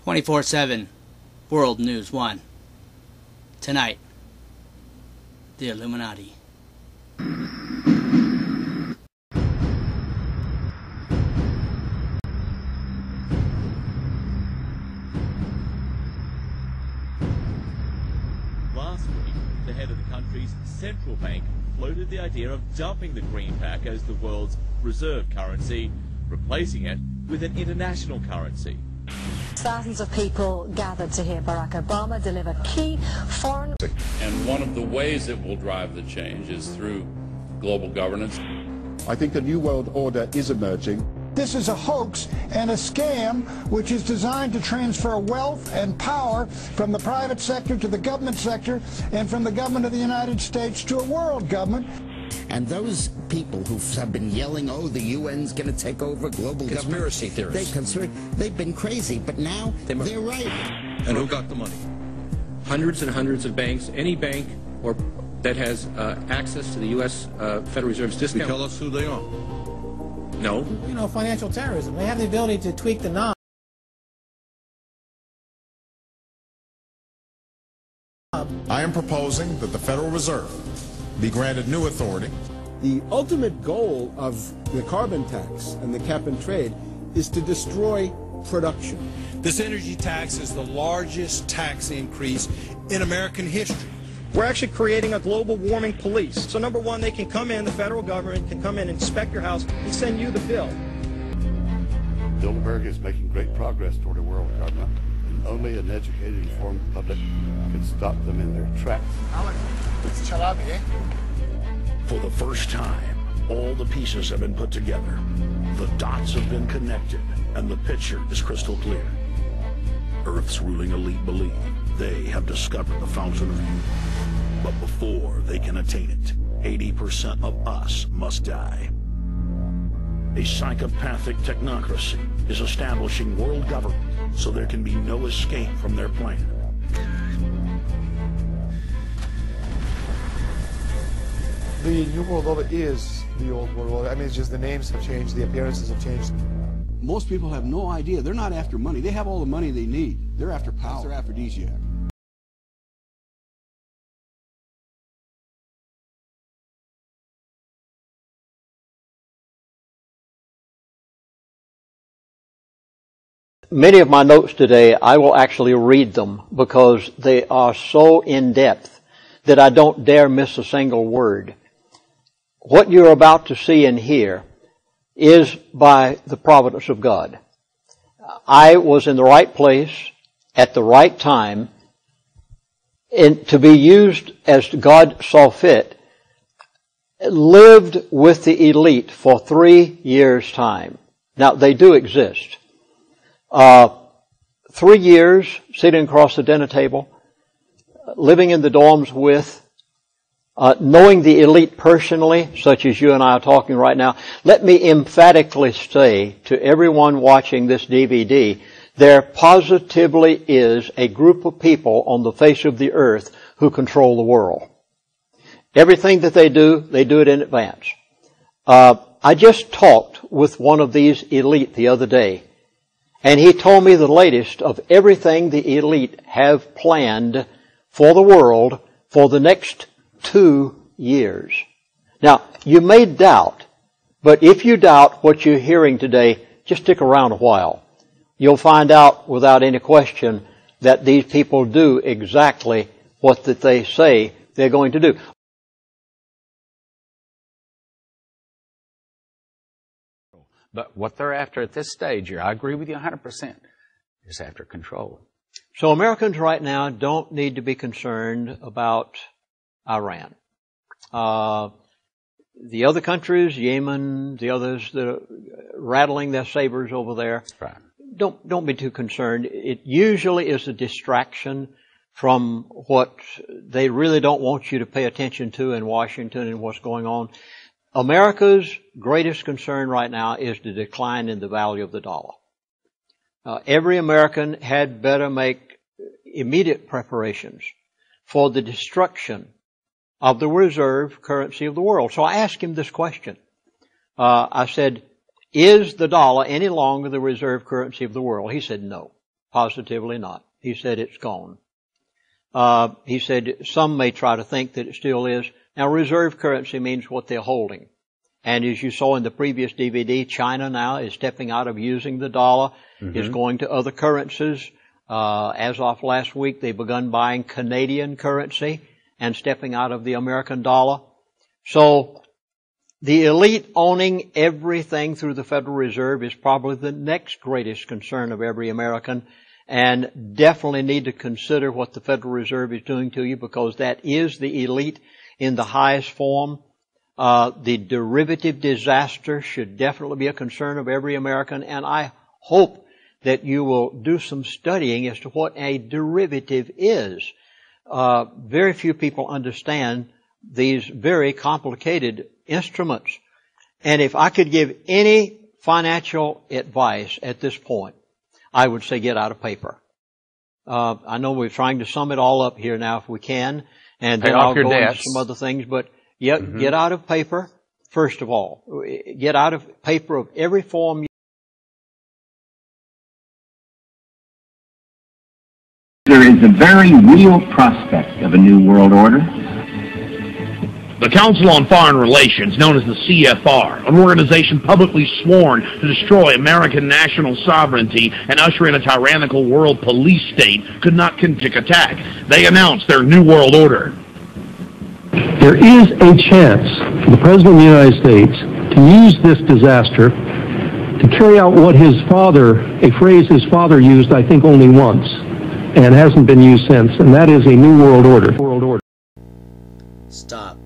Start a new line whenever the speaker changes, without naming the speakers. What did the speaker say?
24/7 World News 1. Tonight, the Illuminati.
Last week, the head of the country's central bank floated the idea of dumping the greenback as the world's reserve currency, replacing it with an international currency.
Thousands of people gathered to hear Barack Obama deliver key foreign...
And one of the ways it will drive the change is through global governance.
I think a new world order is emerging.
This is a hoax and a scam which is designed to transfer wealth and power from the private sector to the government sector and from the government of the United States to a world government.
And those people who have been yelling, oh, the UN's going to take over global
conspiracy theorists.
They've been crazy, but now they're right.
And who got the money? Hundreds and hundreds of banks. Any bank or that has access to the U.S. Federal Reserve's discount.
Tell us who they are.
No.
You know, financial terrorism. They have the ability to tweak the knob.
I am proposing that the Federal Reserve be granted new authority.
The ultimate goal of the carbon tax and the cap and trade is to destroy production.
This energy tax is the largest tax increase in American history.
We're actually creating a global warming police. So number one, they can come in, the federal government can come in, inspect your house, and send you the bill.
Bilderberg is making great progress toward a world government, and only an educated, informed public can stop them in their tracks.
It's Chalabi, eh?
For the first time, all the pieces have been put together. The dots have been connected, and the picture is crystal clear. Earth's ruling elite believe they have discovered the fountain of youth. But before they can attain it, 80% of us must die. A psychopathic technocracy is establishing world government so there can be no escape from their plan.
The New World Order is the old world order. I mean, it's just the names have changed, the appearances have changed.
Most people have no idea. They're not after money. They have all the money they need. They're after power. They're aphrodisiac.
Many of my notes today, I will actually read them because they are so in-depth that I don't dare miss a single word. What you're about to see and hear is by the providence of God. I was in the right place at the right time and to be used as God saw fit. Lived with the elite for 3 years' time. Now, they do exist. 3 years sitting across the dinner table, living in the dorms with, knowing the elite personally, such as you and I are talking right now. Let me emphatically say to everyone watching this DVD, there positively is a group of people on the face of the earth who control the world. Everything that they do it in advance. I just talked with one of these elite the other day, and he told me the latest of everything the elite have planned for the world for the next 2 years. Now, you may doubt, but if you doubt what you're hearing today, just stick around a while. You'll find out without any question that these people do exactly what that they say they're going to do.
But what they're after at this stage here, I agree with you 100%, is after control.
So Americans right now don't need to be concerned about Iran. The other countries, Yemen, the others that are rattling their sabers over there,
right.
Don't be too concerned. It usually is a distraction from what they really don't want you to pay attention to in Washington and what's going on. America's greatest concern right now is the decline in the value of the dollar. Every American had better make immediate preparations for the destruction of the reserve currency of the world. So I asked him this question. I said, is the dollar any longer the reserve currency of the world? He said no. Positively not. He said it's gone. He said some may try to think that it still is. Now, reserve currency means what they're holding. And as you saw in the previous DVD, China now is stepping out of using the dollar, is going to other currencies. As of last week, they've begun buying Canadian currency and stepping out of the American dollar. So the elite owning everything through the Federal Reserve is probably the next greatest concern of every American, and definitely need to consider what the Federal Reserve is doing to you, because that is the elite in the highest form. The derivative disaster should definitely be a concern of every American, and I hope that you will do some studying as to what a derivative is. Very few people understand these very complicated instruments. And if I could give any financial advice at this point, I would say get out of paper. I know we're trying to sum it all up here now if we can, and then I'll go into some other things, but get out of paper, first of all. Get out of paper of every form.
There is a very real prospect of a new world order.
The Council on Foreign Relations, known as the CFR, an organization publicly sworn to destroy American national sovereignty and usher in a tyrannical world police state, could not conduct attack. They announced their new world order.
There is a chance for the President of the United States to use this disaster to carry out what his father, a phrase his father used, I think, only once, and hasn't been used since, and that is a new world order.
Stop.